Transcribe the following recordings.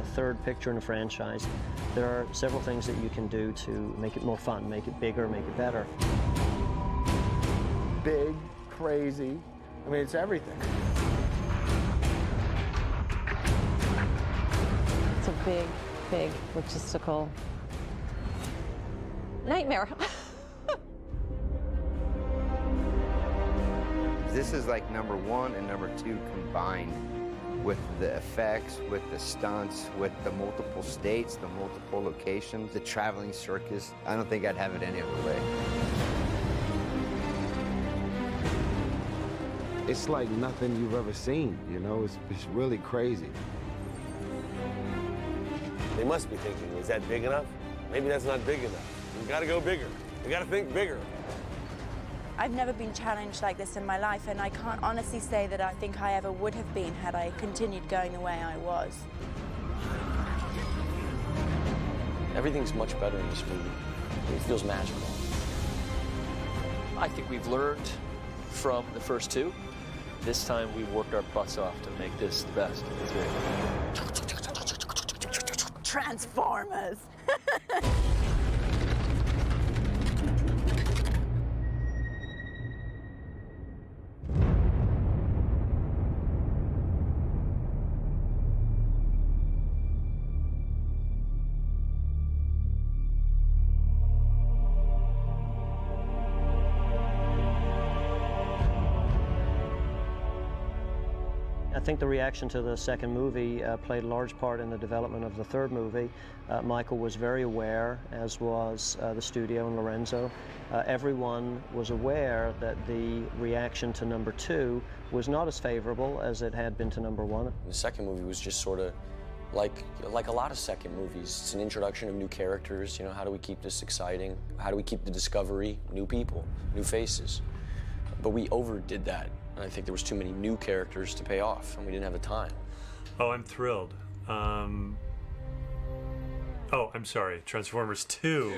the third picture in a franchise, there are several things that you can do to make it more fun, make it bigger, make it better. Big, crazy, I mean, it's everything. It's a big, big logistical nightmare. This is like number 1 and number 2 combined, with the effects, with the stunts, with the multiple states, the multiple locations, the traveling circus. I don't think I'd have it any other way. It's like nothing you've ever seen, you know? It's really crazy. They must be thinking, is that big enough? Maybe that's not big enough. We gotta go bigger. We gotta think bigger. I've never been challenged like this in my life, and I can't honestly say that I think I ever would have been had I continued going the way I was. Everything's much better in this movie. It feels magical. I think we've learned from the first two. This time we worked our butts off to make this the best. It's great. Transformers! I think the reaction to the second movie played a large part in the development of the third movie. Michael was very aware, as was the studio and Lorenzo. Everyone was aware that the reaction to number 2 was not as favorable as it had been to number 1. The second movie was just sort of like a lot of second movies. It's an introduction of new characters. You know, how do we keep this exciting? How do we keep the discovery? New people, new faces. But we overdid that. And I think there was too many new characters to pay off, and we didn't have the time. Oh, I'm thrilled. Oh, I'm sorry, Transformers 2.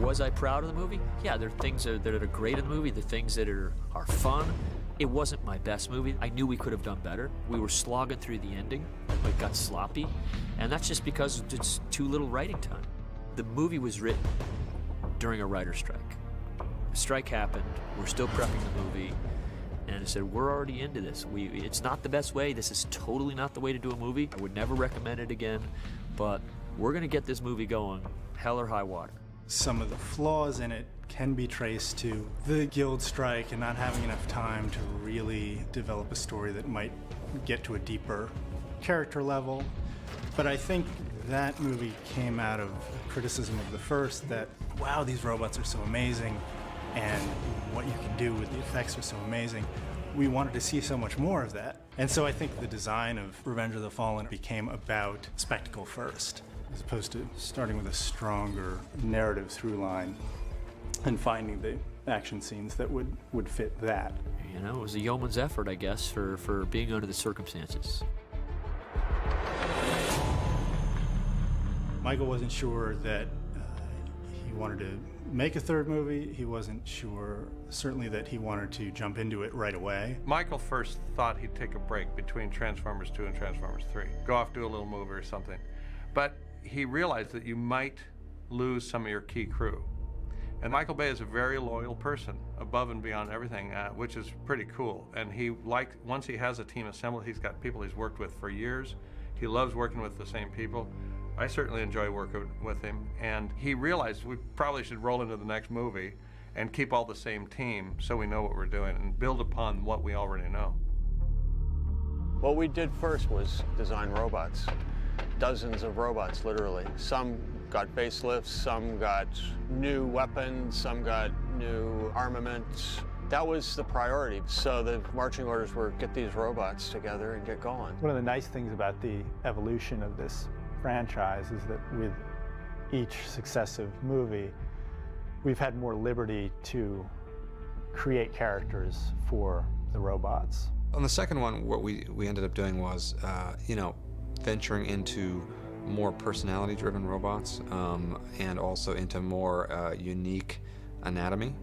Was I proud of the movie? Yeah, there are things that are great in the movie, the things that are fun. It wasn't my best movie. I knew we could have done better. We were slogging through the ending. It got sloppy, and that's just because it's too little writing time. The movie was written during a writer's strike. The strike happened, we're still prepping the movie, and I said, we're already into this. It's not the best way, this is totally not the way to do a movie. I would never recommend it again, but we're gonna get this movie going, hell or high water. Some of the flaws in it can be traced to the guild strike and not having enough time to really develop a story that might get to a deeper character level. But I think that movie came out of criticism of the first that, wow, these robots are so amazing, and what you can do with the effects are so amazing. We wanted to see so much more of that. And so I think the design of Revenge of the Fallen became about spectacle first, as opposed to starting with a stronger narrative through line and finding the action scenes that would fit that. You know, it was a yeoman's effort, I guess, for being under the circumstances. Michael wasn't sure that he wanted to make a third movie. He wasn't sure, certainly, that he wanted to jump into it right away. Michael first thought he'd take a break between Transformers 2 and Transformers 3. Go off, do a little movie or something. But he realized that you might lose some of your key crew. And Michael Bay is a very loyal person, above and beyond everything, which is pretty cool. And once he has a team assembled, he's got people he's worked with for years. He loves working with the same people. I certainly enjoy working with him, and he realized we probably should roll into the next movie and keep all the same team so we know what we're doing and build upon what we already know. What we did first was design robots. Dozens of robots, literally. Some got facelifts, some got new weapons, some got new armaments. That was the priority. So the marching orders were get these robots together and get going. One of the nice things about the evolution of this franchise is that with each successive movie, we've had more liberty to create characters for the robots. On the second one, what we ended up doing was, venturing into more personality-driven robots and also into more unique anatomy.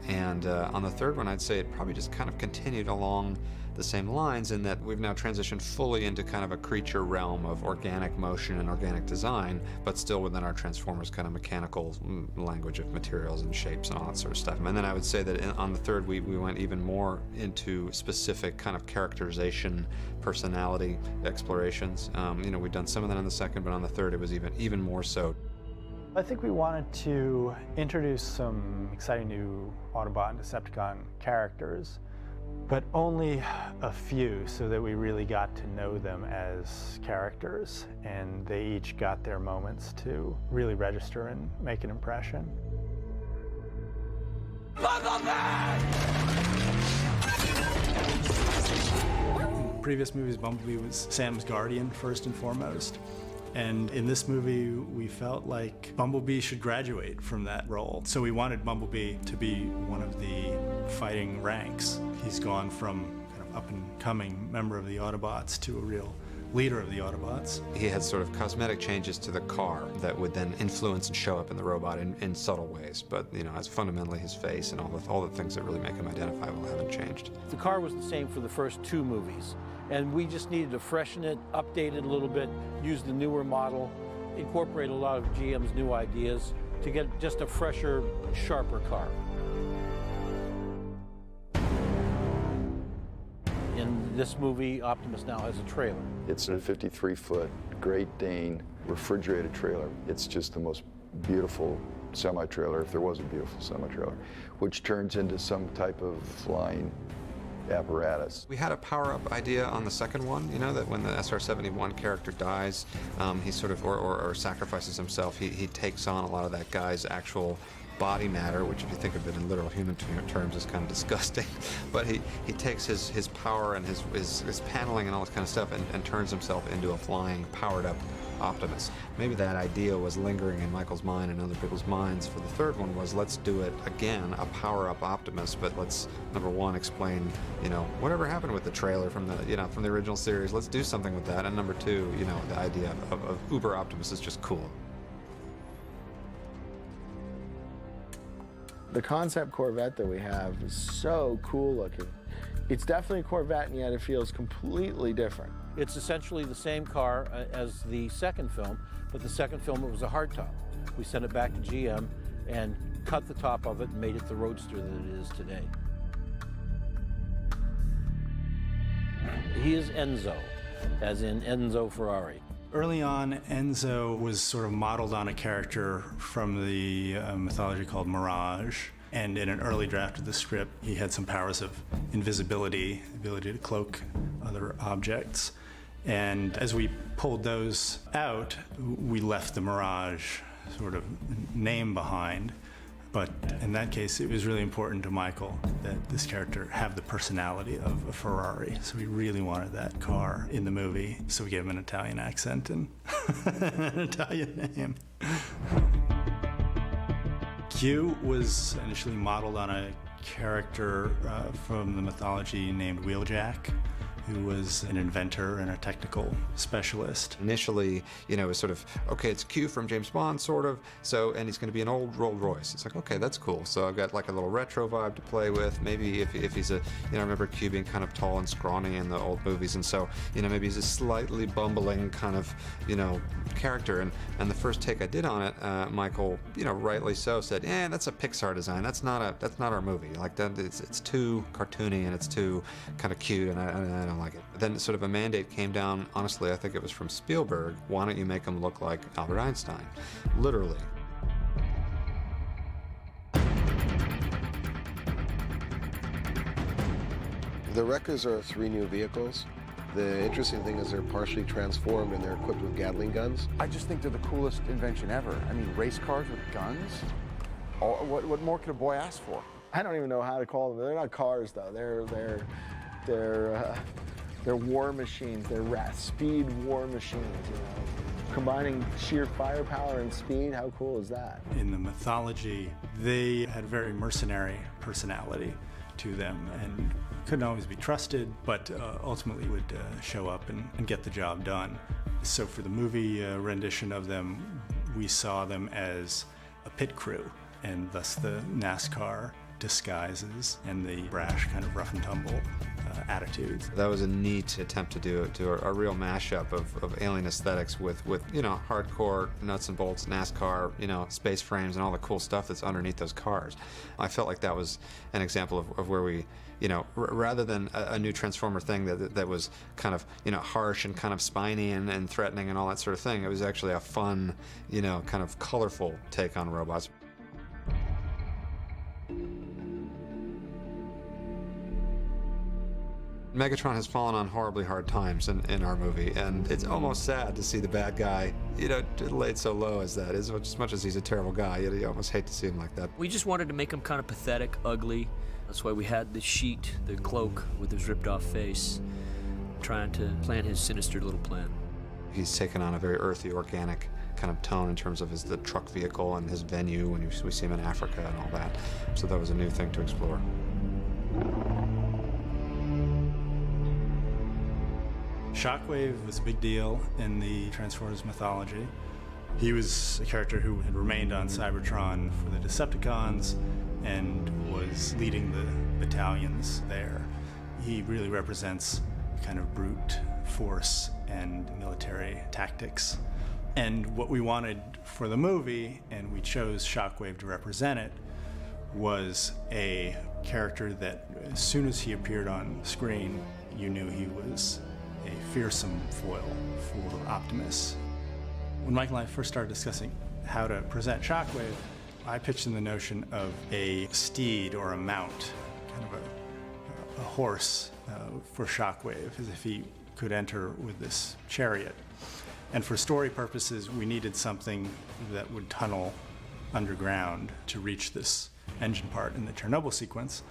And on the third one, I'd say it probably just kind of continued along the same lines in that we've now transitioned fully into kind of a creature realm of organic motion and organic design, but still within our Transformers kind of mechanical language of materials and shapes and all that sort of stuff. And then I would say that on the third, we went even more into specific kind of characterization, personality explorations. You know, we'd done some of that on the second, but on the third it was even more so. I think we wanted to introduce some exciting new Autobot and Decepticon characters, but only a few, so that we really got to know them as characters, and they each got their moments to really register and make an impression. In previous movies, Bumblebee was Sam's guardian first and foremost. And in this movie, we felt like Bumblebee should graduate from that role. So we wanted Bumblebee to be one of the fighting ranks. He's gone from kind of up-and-coming member of the Autobots to a real leader of the Autobots. He had sort of cosmetic changes to the car that would then influence and show up in the robot in subtle ways. But, you know, as fundamentally his face and all the things that really make him identifiable haven't changed. The car was the same for the first two movies. And we just needed to freshen it, update it a little bit, use the newer model, incorporate a lot of GM's new ideas to get just a fresher, sharper car. In this movie, Optimus now has a trailer. It's a 53-foot Great Dane refrigerated trailer. It's just the most beautiful semi-trailer, if there was a beautiful semi-trailer, which turns into some type of flying apparatus. We had a power-up idea on the second one, you know, that when the SR-71 character dies, he sort of, or sacrifices himself, he takes on a lot of that guy's actual body matter, which if you think of it in literal human terms is kind of disgusting. But he takes his power and his paneling and all this kind of stuff and turns himself into a flying, powered-up Optimus. Maybe that idea was lingering in Michael's mind and other people's minds for the third one was, let's do it again, a power-up Optimus, but let's, number one, explain, you know, whatever happened with the trailer from the, you know, from the original series. Let's do something with that. And number two, you know, the idea of Uber Optimus is just cool. The concept Corvette that we have is so cool looking. It's definitely a Corvette, and yet it feels completely different. It's essentially the same car as the second film, but the second film it was a hardtop. We sent it back to GM and cut the top of it and made it the roadster that it is today. He is Enzo, as in Enzo Ferrari. Early on, Enzo was sort of modeled on a character from the mythology called Mirage. And in an early draft of the script, he had some powers of invisibility, ability to cloak other objects. And as we pulled those out, we left the Mirage sort of name behind. But in that case, it was really important to Michael that this character have the personality of a Ferrari. So we really wanted that car in the movie. So we gave him an Italian accent and an Italian name. Q was initially modeled on a character from the mythology named Wheeljack, who was an inventor and a technical specialist. Initially, you know, it was sort of, okay, it's Q from James Bond, sort of, so, and he's going to be an old Rolls Royce. It's like, okay, that's cool. So I've got like a little retro vibe to play with. Maybe if he's a, you know, I remember Q being kind of tall and scrawny in the old movies, and so, you know, maybe he's a slightly bumbling kind of, you know, character. And the first take I did on it, Michael, you know, rightly so, said, that's a Pixar design. That's not our movie. Like that, it's too cartoony and it's too kind of cute, and I don't like it. Then sort of a mandate came down, honestly, I think it was from Spielberg, why don't you make him look like Albert Einstein? Literally. The Wreckers are 3 new vehicles. The interesting thing is they're partially transformed and they're equipped with Gatling guns. I just think they're the coolest invention ever. I mean, race cars with guns? What more could a boy ask for? I don't even know how to call them. They're not cars, though. They're war machines. They're speed war machines, you know. Combining sheer firepower and speed, how cool is that? In the mythology, they had very mercenary personality to them and couldn't always be trusted, but ultimately would show up and get the job done. So for the movie rendition of them, we saw them as a pit crew, and thus the NASCAR disguises and the brash kind of rough and tumble attitudes. That was a neat attempt to do a real mashup of alien aesthetics with hardcore nuts and bolts, NASCAR, space frames and all the cool stuff that's underneath those cars. I felt like that was an example of where we, rather than a new Transformer thing that was kind of, harsh and kind of spiny and threatening and all that sort of thing, it was actually a fun, kind of colorful take on robots. Megatron has fallen on horribly hard times in our movie, and it's almost sad to see the bad guy, laid so low as that. As much as he's a terrible guy, you almost hate to see him like that. We just wanted to make him kind of pathetic, ugly. That's why we had the sheet, the cloak with his ripped off face, trying to plan his sinister little plan. He's taken on a very earthy, organic kind of tone in terms of the truck vehicle and his venue when we see him in Africa and all that. So that was a new thing to explore. Shockwave was a big deal in the Transformers mythology. He was a character who had remained on Cybertron for the Decepticons and was leading the battalions there. He really represents kind of brute force and military tactics. And what we wanted for the movie, and we chose Shockwave to represent it, was a character that as soon as he appeared on screen, you knew he was a fearsome foil for Optimus. When Mike and I first started discussing how to present Shockwave, I pitched in the notion of a steed or a mount, kind of a horse for Shockwave, as if he could enter with this chariot. And for story purposes, we needed something that would tunnel underground to reach this engine part in the Chernobyl sequence.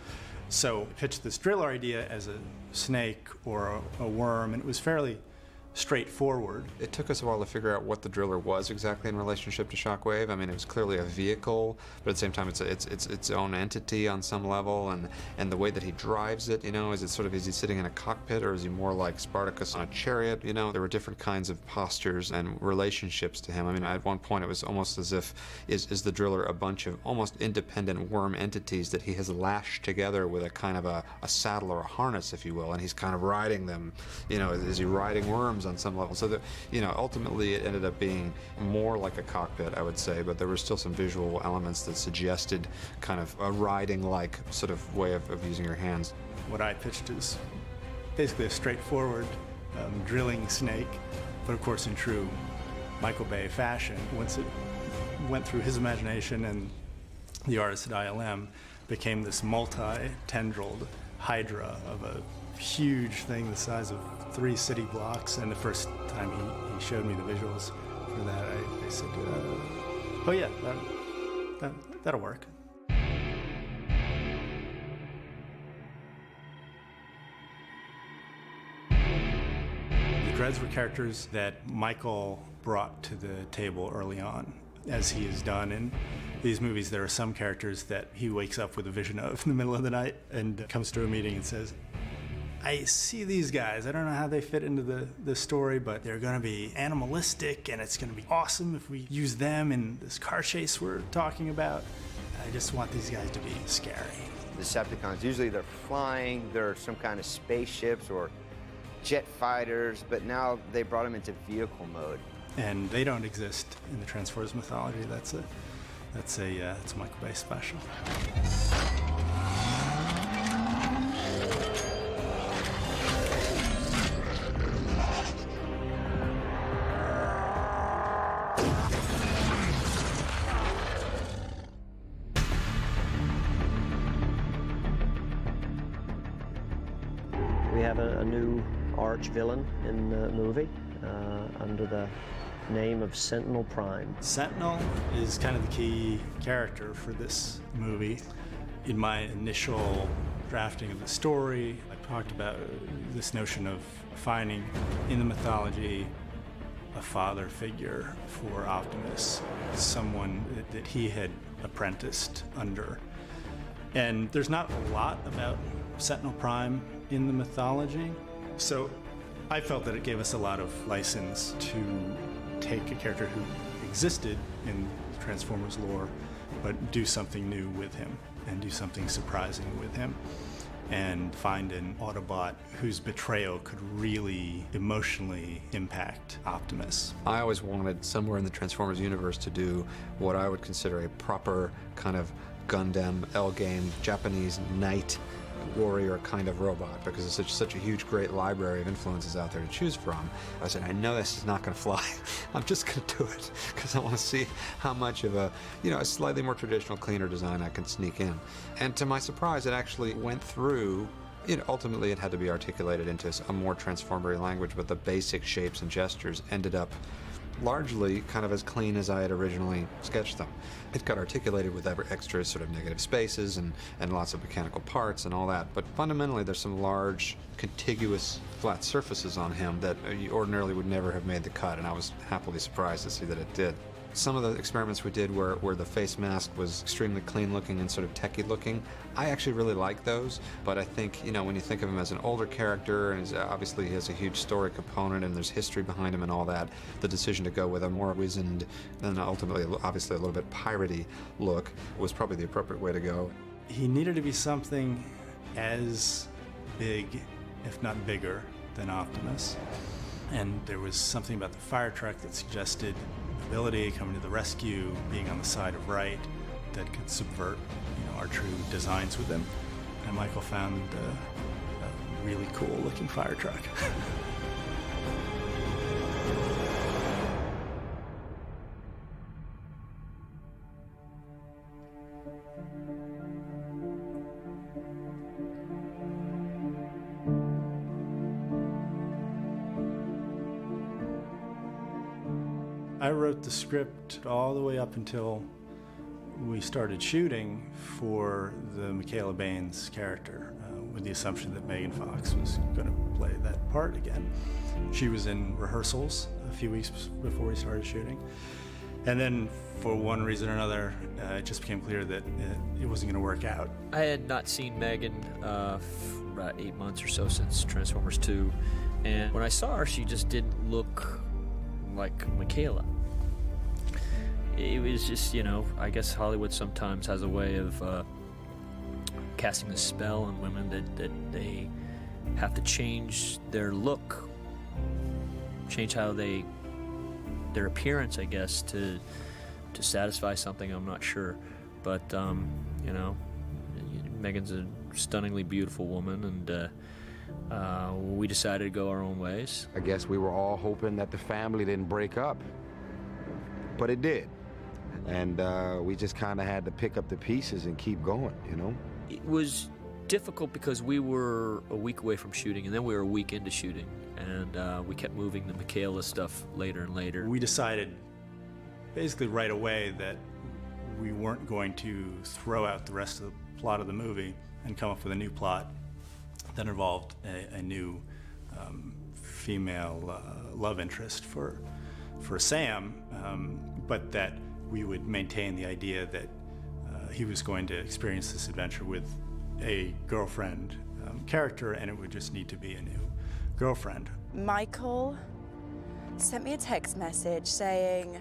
So I pitched this driller idea as a snake or a worm, and it was fairly straightforward. It took us a while to figure out what the driller was exactly in relationship to Shockwave. I mean, it was clearly a vehicle, but at the same time, it's its own entity on some level, and the way that he drives it, is he sitting in a cockpit, or is he more like Spartacus on a chariot? There were different kinds of postures and relationships to him. I mean, at one point, it was almost as if is the driller a bunch of almost independent worm entities that he has lashed together with a kind of a saddle or a harness, if you will, and he's kind of riding them. Is he riding worms on some level? So that, ultimately it ended up being more like a cockpit, I would say, but there were still some visual elements that suggested kind of a riding-like sort of way of using your hands. What I pitched is basically a straightforward drilling snake, but of course in true Michael Bay fashion. Once it went through his imagination and the artist at ILM, became this multi-tendrilled hydra of a huge thing the size of 3 city blocks. And the first time he showed me the visuals for that, I said, oh yeah, that'll work. The Dreads were characters that Michael brought to the table early on, as he has done in these movies. There are some characters that he wakes up with a vision of in the middle of the night and comes to a meeting and says, I see these guys. I don't know how they fit into the story, but they're going to be animalistic, and it's going to be awesome if we use them in this car chase we're talking about. I just want these guys to be scary. Decepticons, usually they're flying, they're some kind of spaceships or jet fighters, but now they brought them into vehicle mode. And they don't exist in the Transformers mythology. That's a Michael Bay special. We have a new arch villain in the movie under the name of Sentinel Prime. Sentinel is kind of the key character for this movie. In my initial drafting of the story, I talked about this notion of finding in the mythology a father figure for Optimus, someone that he had apprenticed under. And there's not a lot about Sentinel Prime in the mythology, so I felt that it gave us a lot of license to take a character who existed in Transformers lore but do something new with him and do something surprising with him, and find an Autobot whose betrayal could really emotionally impact Optimus. I always wanted somewhere in the Transformers universe to do what I would consider a proper kind of Gundam, L-game, Japanese knight warrior kind of robot, because it's such a huge, great library of influences out there to choose from. I said, I know this is not going to fly. I'm just going to do it because I want to see how much of a, a slightly more traditional, cleaner design I can sneak in. And to my surprise, it actually went through. Ultimately, it had to be articulated into a more Transformery language, but the basic shapes and gestures ended up largely kind of as clean as I had originally sketched them. It got articulated with extra sort of negative spaces and lots of mechanical parts and all that, but fundamentally there's some large contiguous flat surfaces on him that you ordinarily would never have made the cut, and I was happily surprised to see that it did. Some of the experiments we did where the face mask was extremely clean looking and sort of techie looking, I actually really like those, but I think, when you think of him as an older character, and obviously he has a huge story component and there's history behind him and all that, the decision to go with a more wizened and ultimately obviously a little bit piratey look was probably the appropriate way to go. He needed to be something as big, if not bigger, than Optimus. And there was something about the fire truck that suggested ability, coming to the rescue, being on the side of right, that could subvert, our true designs with him. And Michael found a really cool-looking fire truck. I wrote the script all the way up until we started shooting for the Michaela Baines character, with the assumption that Megan Fox was going to play that part again. She was in rehearsals a few weeks before we started shooting. And then, for one reason or another, it just became clear that it wasn't going to work out. I had not seen Megan for about 8 months or so since Transformers 2. And when I saw her, she just didn't look like Michaela. It was just, I guess Hollywood sometimes has a way of casting a spell on women that they have to change their look, change how their appearance, I guess, to satisfy something. I'm not sure, but Megan's a stunningly beautiful woman, and we decided to go our own ways. I guess we were all hoping that the family didn't break up, but it did. And we just kind of had to pick up the pieces and keep going, It was difficult because we were a week away from shooting, and then we were a week into shooting, and we kept moving the Michaela stuff later and later. We decided basically right away that we weren't going to throw out the rest of the plot of the movie and come up with a new plot that involved a new female love interest for Sam, but that we would maintain the idea that he was going to experience this adventure with a girlfriend character, and it would just need to be a new girlfriend. Michael sent me a text message saying,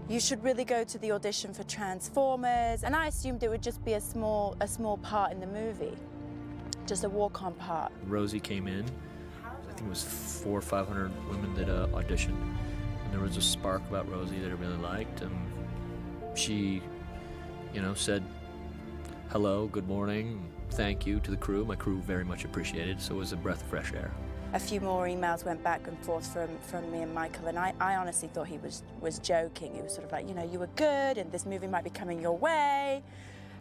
you should really go to the audition for Transformers, and I assumed it would just be a small part in the movie, just a walk-on part. Rosie came in. I think it was 400 or 500 women that auditioned. And there was a spark about Rosie that I really liked, and she, said hello, good morning, thank you to the crew. My crew very much appreciated, so it was a breath of fresh air. A few more emails went back and forth from me and Michael, and I honestly thought he was joking. He was sort of like, you were good, and this movie might be coming your way.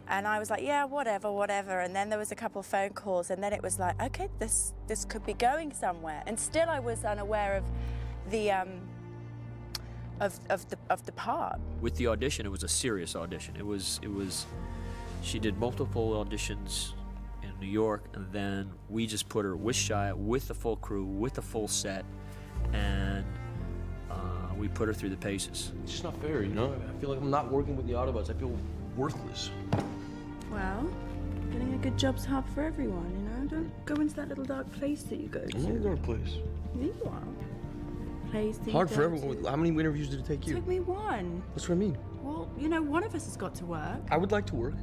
And I was like, yeah, whatever. And then there was a couple of phone calls, and then it was like, okay, this could be going somewhere. And still I was unaware of the of the part. With the audition, it was a serious audition. It was she did multiple auditions in New York, and then we just put her with Shia, with the full crew, with the full set, and we put her through the paces. It's just not fair, I feel like I'm not working with the Autobots. I feel worthless. Well, getting a good job's hard for everyone, Don't go into that little dark place that you go to. I'm in a dark place. You are. Place that Hard you for go everyone. to. How many interviews did it take you? It took me one. That's what I mean. well, you know, one of us has got to work. I would like to work.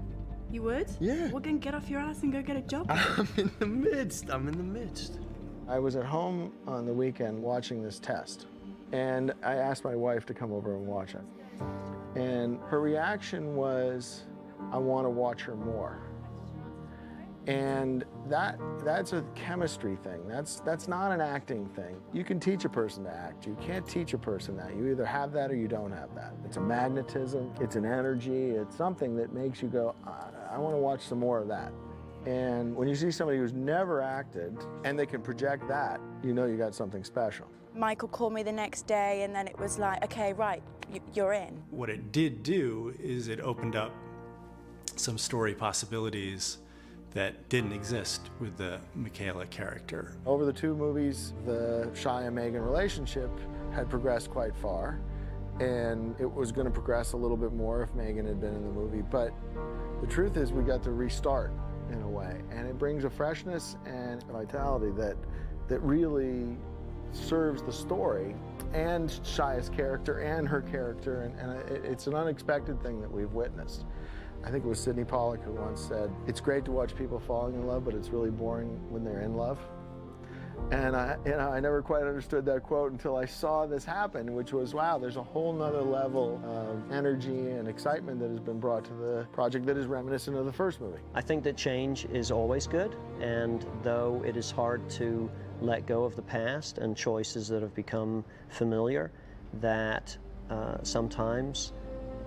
You would? Yeah. Well, then get off your ass and go get a job. I'm in the midst. I was at home on the weekend watching this test, and I asked my wife to come over and watch it. And her reaction was, I want to watch her more. And that's a chemistry thing. That's not an acting thing. You can teach a person to act. You can't teach a person that. You either have that or you don't have that. It's a magnetism, it's an energy, it's something that makes you go, I want to watch some more of that. And when you see somebody who's never acted and they can project that, you know you got something special. Michael called me the next day, and then it was like, okay, right, you're in. What it did do is it opened up some story possibilities that didn't exist with the Michaela character. Over the 2 movies, the Shia and Megan relationship had progressed quite far, and it was going to progress a little bit more if Megan had been in the movie. But the truth is, we got to restart in a way, and it brings a freshness and vitality that really serves the story and Shia's character and her character, and it's an unexpected thing that we've witnessed. I think it was Sidney Pollack who once said, it's great to watch people falling in love, but it's really boring when they're in love. And I never quite understood that quote until I saw this happen, which was, wow, there's a whole nother level of energy and excitement that has been brought to the project that is reminiscent of the first movie. I think that change is always good, and though it is hard to let go of the past and choices that have become familiar, that sometimes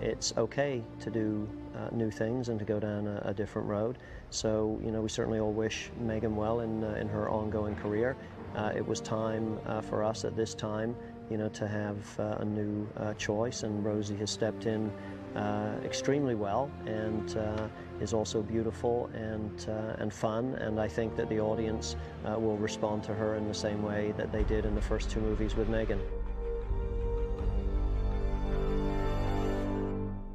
it's okay to do new things and to go down a different road. So, you know, we certainly all wish Megan well in her ongoing career. It was time for us at this time, you know, to have a new choice, and Rosie has stepped in extremely well and is also beautiful and fun, and I think that the audience will respond to her in the same way that they did in the first 2 movies with Megan.